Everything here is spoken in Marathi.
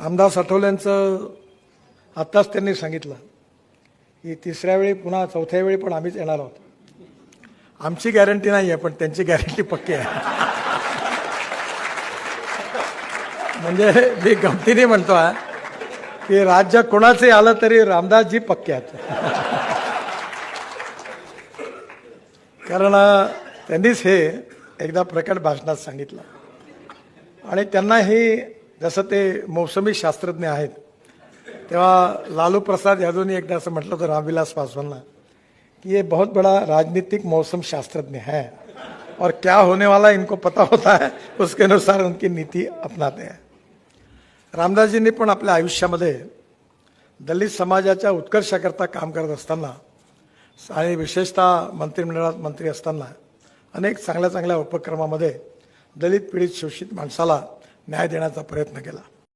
रामदास आठवलेंचं आत्ताच त्यांनी सांगितलं की तिसऱ्या वेळी पुन्हा चौथ्या वेळी पण आम्हीच येणार आहोत. आमची गॅरंटी नाही आहे, पण त्यांची गॅरंटी पक्की आहे. म्हणजे मी गमतीने म्हणतो आहे की राज्य कोणाचे आलं तरी रामदासजी पक्के आहेत. कारण त्यांनीच हे एकदा प्रकट भाषणात सांगितलं. आणि त्यांना हे जसं ते मौसमी शास्त्रज्ञ आहेत, तेव्हा लालू प्रसाद यादवनी एकदा असं म्हटलं होतं रामविलास पासवानला कि ये बहुत बड़ा राजनीतिक मौसम शास्त्रज्ञ है और क्या होने वाला इनको पता होता है, उसके अनुसार उनकी नीति अपनाते हैं. रामदासजींनी पण आपल्या आयुष्यामध्ये दलित समाजाच्या उत्कर्षाकरता काम करत असताना आणि विशेषतः मंत्रिमंडळात मंत्री असताना अनेक चांगल्या चांगल्या उपक्रमामध्ये दलित पीडित शोषित माणसाला न्याय देण्याचा प्रयत्न केला.